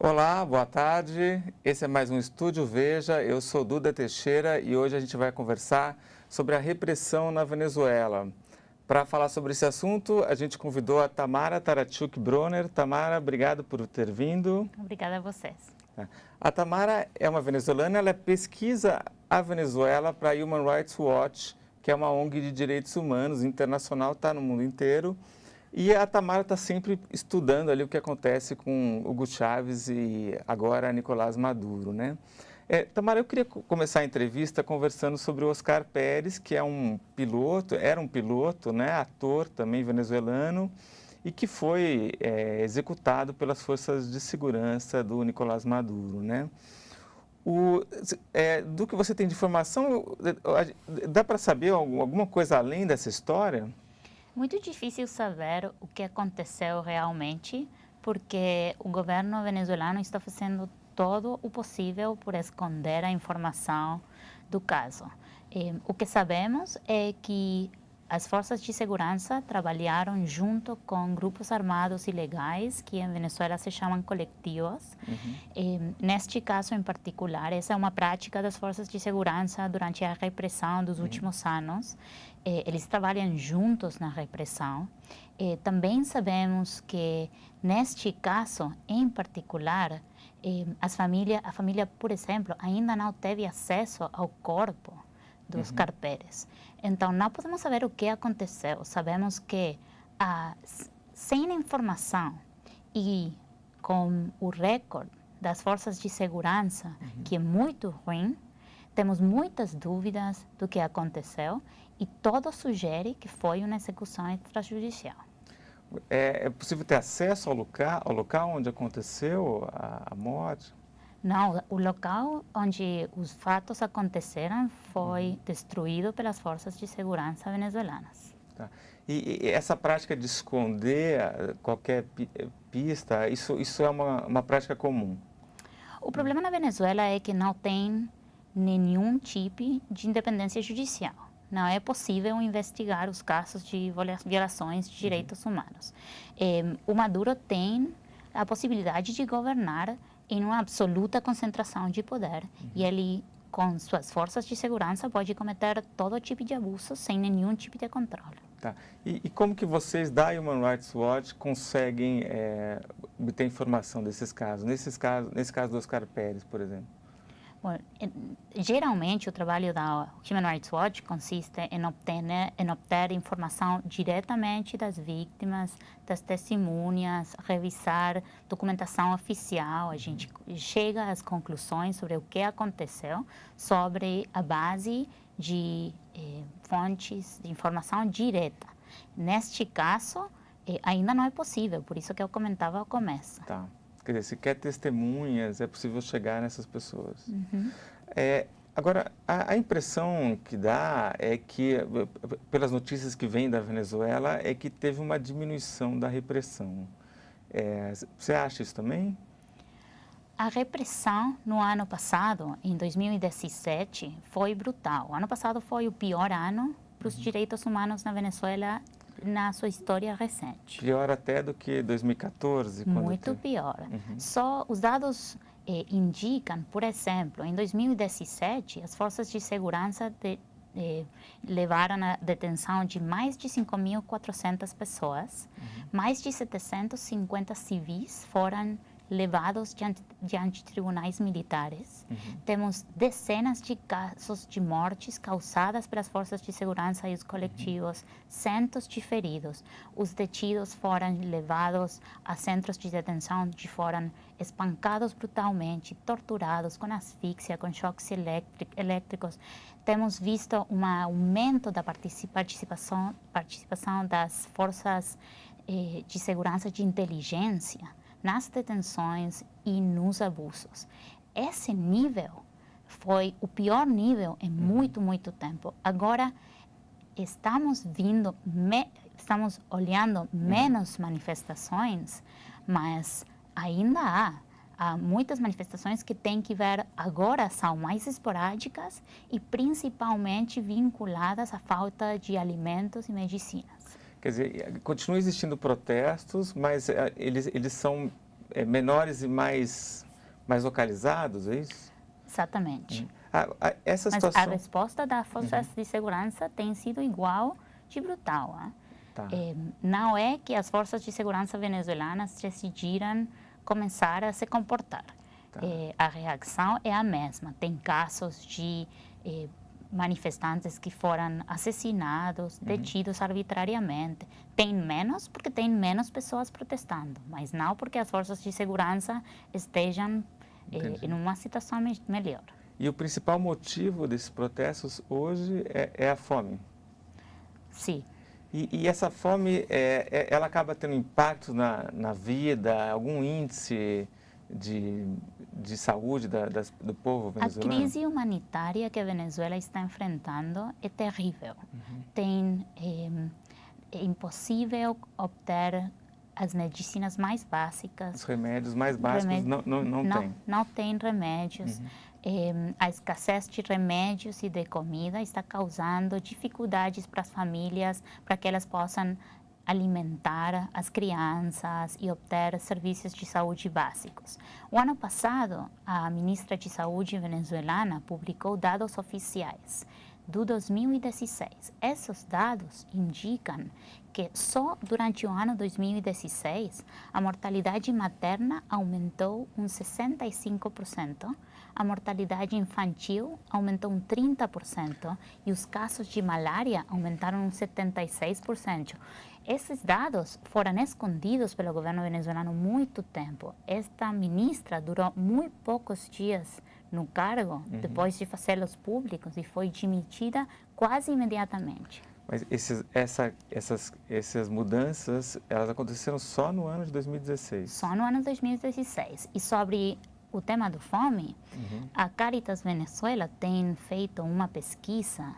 Olá, boa tarde. Esse é mais um Estúdio Veja. Eu sou Duda Teixeira e hoje a gente vai conversar sobre a repressão na Venezuela. Para falar sobre esse assunto, a gente convidou a Tamara Tarachuk-Bronner. Tamara, obrigado por ter vindo. Obrigada a vocês. A Tamara é uma venezuelana, ela pesquisa a Venezuela para a Human Rights Watch, que é uma ONG de direitos humanos internacional, está no mundo inteiro. E a Tamara está sempre estudando ali o que acontece com Hugo Chávez e agora Nicolás Maduro, né? Tamara, eu queria começar a entrevista conversando sobre o Oscar Pérez, que é um piloto, era um piloto, né, ator também venezuelano, e que foi executado pelas forças de segurança do Nicolás Maduro, né? Do que você tem de informação, dá para saber alguma coisa além dessa história? Muito difícil saber o que aconteceu realmente, porque o governo venezuelano está fazendo todo o possível por esconder a informação do caso. O que sabemos é que as forças de segurança trabalharam junto com grupos armados ilegais, que em Venezuela se chamam coletivos. Neste caso em particular, essa é uma prática das forças de segurança durante a repressão dos últimos anos. Eles trabalham juntos na repressão. Também sabemos que, neste caso em particular, a família, por exemplo, ainda não teve acesso ao corpo do Oscar Pérez. Então, não podemos saber o que aconteceu. Sabemos que, sem informação e com o recorde das forças de segurança, que é muito ruim, temos muitas dúvidas do que aconteceu e tudo sugere que foi uma execução extrajudicial. É possível ter acesso ao local onde aconteceu a morte? Não, o local onde os fatos aconteceram foi destruído pelas forças de segurança venezuelanas. Tá. E essa prática de esconder qualquer pista, isso é uma prática comum? O problema na Venezuela é que não tem nenhum tipo de independência judicial. Não é possível investigar os casos de violações de direitos humanos. O Maduro tem a possibilidade de governar em uma absoluta concentração de poder e ele, com suas forças de segurança, pode cometer todo tipo de abuso sem nenhum tipo de controle. Tá. E como que vocês da Human Rights Watch conseguem obter informação desses casos? Nesse caso do Oscar Pérez, por exemplo? Bom, geralmente o trabalho da Human Rights Watch consiste em obter informação diretamente das vítimas, das testemunhas, revisar documentação oficial. A gente chega às conclusões sobre o que aconteceu sobre a base de fontes de informação direta. Neste caso, ainda não é possível, por isso que eu comentava ao começo. Tá. Quer dizer, se quer testemunhas, é possível chegar nessas pessoas. Agora, a impressão que dá é que, pelas notícias que vêm da Venezuela, é que teve uma diminuição da repressão. Você acha isso também? A repressão no ano passado, em 2017, foi brutal. O ano passado foi o pior ano para os direitos humanos na Venezuela na sua história recente. Pior até do que 2014? Muito pior. Só os dados indicam, por exemplo, em 2017, as forças de segurança levaram à detenção de mais de 5.400 pessoas, mais de 750 civis foram levados diante de tribunais militares. Temos dezenas de casos de mortes causadas pelas forças de segurança e os coletivos, centos de feridos. Os detidos foram levados a centros de detenção onde foram espancados brutalmente, torturados com asfixia, com choques elétricos. Temos visto um aumento da participação das forças de segurança de inteligência nas detenções e nos abusos. Esse nível foi o pior nível em muito tempo. Agora, estamos olhando menos manifestações, mas ainda há muitas manifestações que têm que ver agora, são mais esporádicas e principalmente vinculadas à falta de alimentos e medicinas. Quer dizer, continuam existindo protestos, mas eles são menores e mais localizados, é isso? Exatamente. Essa Mas situação... a resposta das forças de segurança tem sido igual de brutal. Tá. Não é que as forças de segurança venezuelanas decidiram começar a se comportar. Tá. A reação é a mesma. Tem casos de manifestantes que foram assassinados, detidos arbitrariamente. Tem menos porque tem menos pessoas protestando, mas não porque as forças de segurança estejam em uma situação melhor. E o principal motivo desses protestos hoje é a fome? Sim. E essa fome, ela acaba tendo impacto na vida, algum índice de saúde do povo venezuelano? A crise humanitária que a Venezuela está enfrentando é terrível. É impossível obter as medicinas mais básicas. Os remédios mais básicos não tem. Não tem remédios. A escassez de remédios e de comida está causando dificuldades para as famílias, para que elas possam alimentar as crianças e obter serviços de saúde básicos. O ano passado, a ministra de Saúde venezuelana publicou dados oficiais do 2016. Esses dados indicam que só durante o ano 2016 a mortalidade materna aumentou 65%, a mortalidade infantil aumentou 30% e os casos de malária aumentaram 76%. Esses dados foram escondidos pelo governo venezuelano há muito tempo. Esta ministra durou muito poucos dias no cargo, depois de fazê-los públicos, e foi demitida quase imediatamente. Mas essas mudanças, elas aconteceram só no ano de 2016? Só no ano de 2016. E sobre o tema da fome, a Caritas Venezuela tem feito uma pesquisa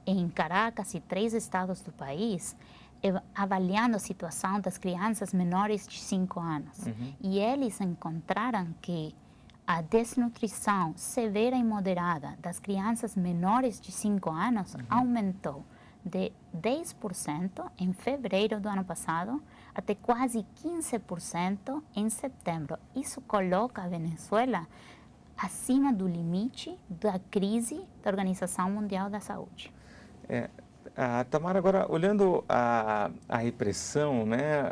em Caracas e 3 estados do país, avaliando a situação das crianças menores de 5 anos. E eles encontraram que a desnutrição severa e moderada das crianças menores de 5 anos aumentou de 10% em fevereiro do ano passado até quase 15% em setembro. Isso coloca a Venezuela acima do limite da crise da Organização Mundial da Saúde. Tamara, agora, olhando a repressão, né,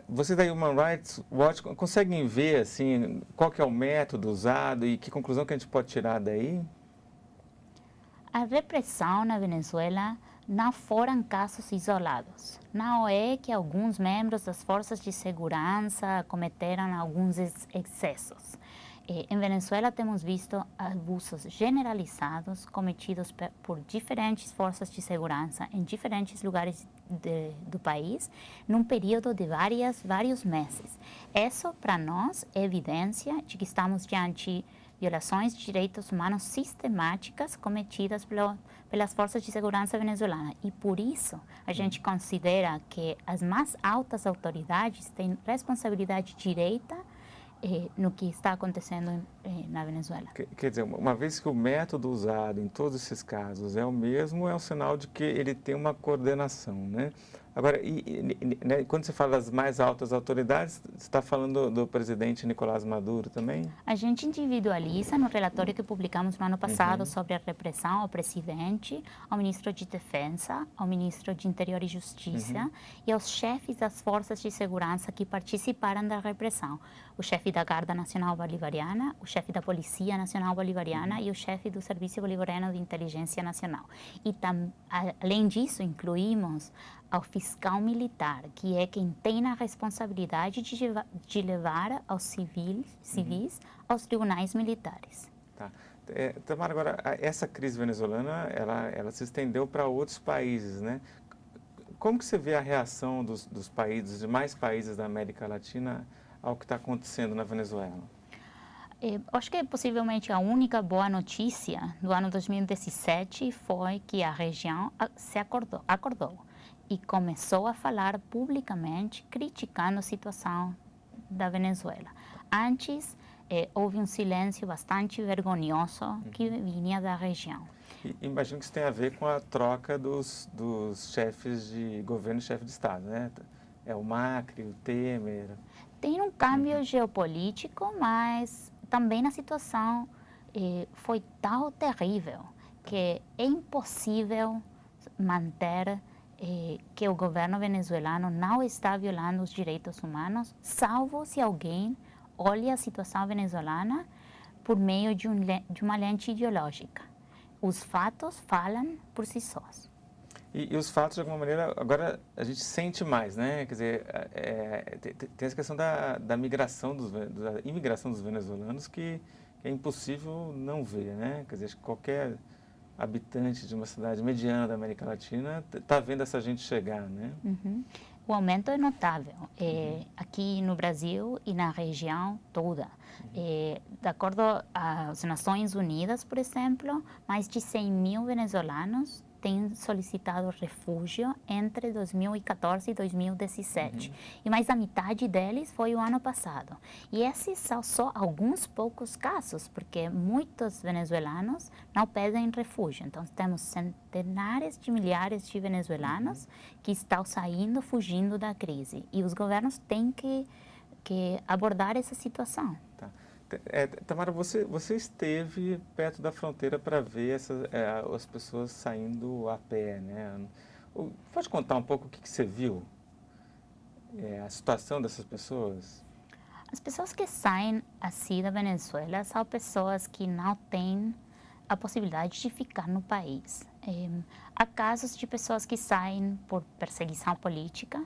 vocês da Human Rights Watch conseguem ver assim, qual que é o método usado e que conclusão que a gente pode tirar daí? A repressão na Venezuela não foram casos isolados. Não é que alguns membros das forças de segurança cometeram alguns excessos. Em Venezuela temos visto abusos generalizados cometidos por diferentes forças de segurança em diferentes lugares do país, num período de vários meses. Isso, para nós, é evidência de que estamos diante de violações de direitos humanos sistemáticas cometidas pelas forças de segurança venezuelanas. E por isso, a gente considera que as mais altas autoridades têm responsabilidade direta no que está acontecendo na Venezuela. Quer dizer, uma vez que o método usado em todos esses casos é o mesmo, é um sinal de que ele tem uma coordenação, né? Agora, né, quando você fala das mais altas autoridades, você está falando do presidente Nicolás Maduro também? A gente individualiza no relatório que publicamos no ano passado sobre a repressão ao presidente, ao ministro de Defesa, ao ministro de Interior e Justiça e aos chefes das forças de segurança que participaram da repressão. O chefe da Guarda Nacional Bolivariana, o chefe da Polícia Nacional Bolivariana e o chefe do Serviço Bolivariano de Inteligência Nacional. E além disso, incluímos ao fiscal militar, que é quem tem a responsabilidade de levar aos civis aos tribunais militares. Tá. Tamara, agora, essa crise venezuelana, ela se estendeu para outros países, né? Como que você vê a reação dos países, de mais países da América Latina, ao que está acontecendo na Venezuela? Acho que possivelmente a única boa notícia do ano 2017 foi que a região se acordou e começou a falar publicamente criticando a situação da Venezuela. Antes, houve um silêncio bastante vergonhoso que vinha da região. Imagino que isso tem a ver com a troca dos chefes de governo e chefe de Estado, né? É o Macri, o Temer. Tem um cambio geopolítico, mas também a situação foi tão terrível que é impossível manter que o governo venezuelano não está violando os direitos humanos, salvo se alguém olha a situação venezuelana por meio de uma lente ideológica. Os fatos falam por si sós. E os fatos, de alguma maneira, agora a gente sente mais, né? Quer dizer, tem essa questão da migração, da imigração dos venezuelanos que é impossível não ver, né? Quer dizer, acho que qualquer habitante de uma cidade mediana da América Latina está vendo essa gente chegar, né? Uhum. O aumento é notável, aqui no Brasil e na região toda. De acordo às Nações Unidas, por exemplo, mais de 100 mil venezuelanos têm solicitado refúgio entre 2014 e 2017. E mais da metade deles foi o ano passado. E esses são só alguns poucos casos, porque muitos venezuelanos não pedem refúgio. Então, temos centenares de milhares de venezuelanos que estão saindo, fugindo da crise. E os governos têm que abordar essa situação. Tá. Tamara, você esteve perto da fronteira para ver as pessoas saindo a pé, né? Pode contar um pouco o que você viu? A situação dessas pessoas? As pessoas que saem assim da Venezuela são pessoas que não têm a possibilidade de ficar no país. Há casos de pessoas que saem por perseguição política,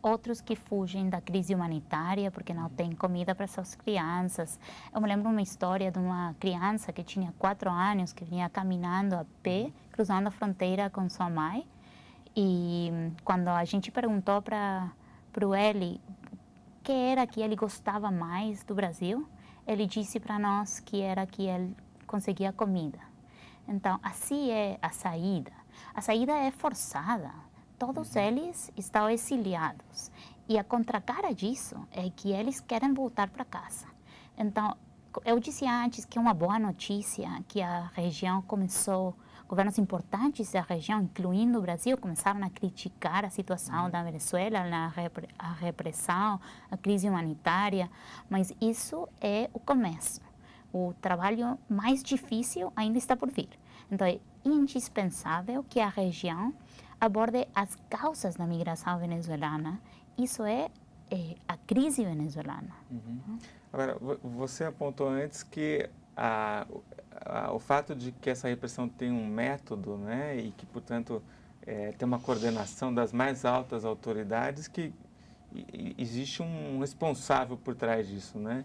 outros que fugem da crise humanitária porque não têm comida para suas crianças. Eu me lembro uma história de uma criança que tinha 4 anos, que vinha caminhando a pé, cruzando a fronteira com sua mãe. E quando a gente perguntou para ele o que era que ele gostava mais do Brasil, ele disse para nós que era que ele conseguia comida. Então, assim é a saída. A saída é forçada. Todos eles estão exiliados. E a contracara disso é que eles querem voltar para casa. Então, eu disse antes que é uma boa notícia que a região começou, governos importantes da região, incluindo o Brasil, começaram a criticar a situação da Venezuela, a repressão, a crise humanitária, mas isso é o começo. O trabalho mais difícil ainda está por vir. Então, é indispensável que a região aborde as causas da migração venezuelana. Isso é a crise venezuelana. Agora, você apontou antes que o fato de que essa repressão tem um método, né, e que, portanto, tem uma coordenação das mais altas autoridades, que existe um responsável por trás disso, né?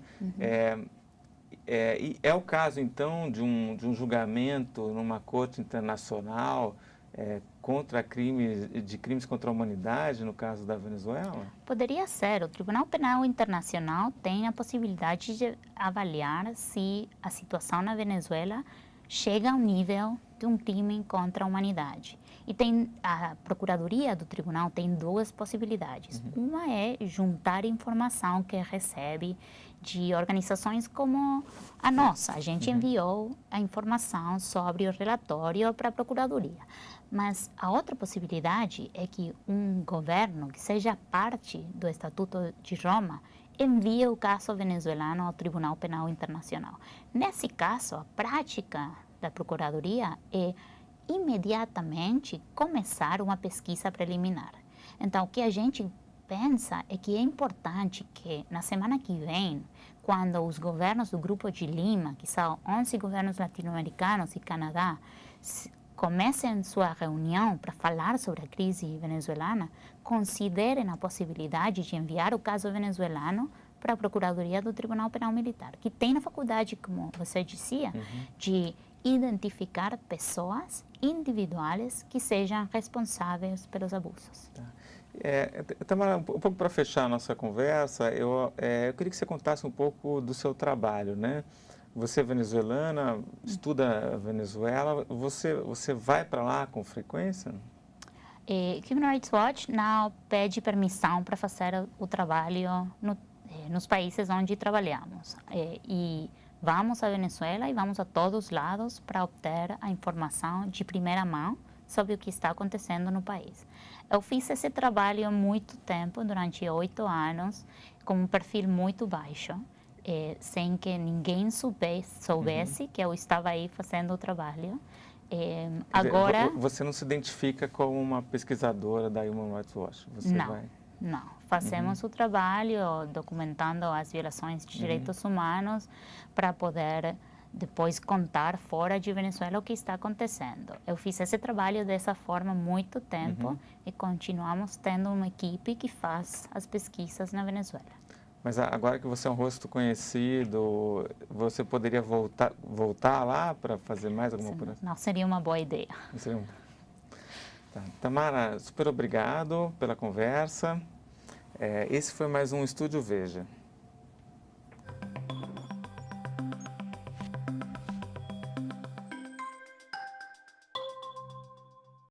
E é o caso, então, de um julgamento numa corte internacional contra crimes contra a humanidade, no caso da Venezuela? Poderia ser. O Tribunal Penal Internacional tem a possibilidade de avaliar se a situação na Venezuela chega ao nível de um crime contra a humanidade. E a Procuradoria do Tribunal tem 2 possibilidades. Uma é juntar informação que recebe de organizações como a nossa. A gente enviou a informação sobre o relatório para a Procuradoria. Mas a outra possibilidade é que um governo que seja parte do Estatuto de Roma envie o caso venezuelano ao Tribunal Penal Internacional. Nesse caso, a prática da Procuradoria é imediatamente começar uma pesquisa preliminar. Então, o que a gente pensa é que é importante que na semana que vem, quando os governos do Grupo de Lima, que são 11 governos latino-americanos e Canadá, comecem sua reunião para falar sobre a crise venezuelana, considerem a possibilidade de enviar o caso venezuelano para a Procuradoria do Tribunal Penal Militar, que tem a faculdade, como você dizia, de identificar pessoas individuais que sejam responsáveis pelos abusos. Tamara, um pouco para fechar a nossa conversa, eu queria que você contasse um pouco do seu trabalho, né? Você é venezuelana, estuda a Venezuela, você vai para lá com frequência? Human Rights Watch não pede permissão para fazer o trabalho nos países onde trabalhamos. E vamos à Venezuela e vamos a todos os lados para obter a informação de primeira mão sobre o que está acontecendo no país. Eu fiz esse trabalho há muito tempo, durante 8 anos, com um perfil muito baixo, sem que ninguém soubesse que eu estava aí fazendo o trabalho. Quer dizer, Agora... você não se identifica como uma pesquisadora da Human Rights Watch? Você Não. vai... Não, fazemos o trabalho documentando as violações de direitos humanos para poder depois contar fora de Venezuela o que está acontecendo. Eu fiz esse trabalho dessa forma há muito tempo e continuamos tendo uma equipe que faz as pesquisas na Venezuela. Mas agora que você é um rosto conhecido, você poderia voltar lá para fazer mais alguma coisa? Não seria uma boa ideia. Tá. Tamara, super obrigado pela conversa. Esse foi mais um Estúdio Veja.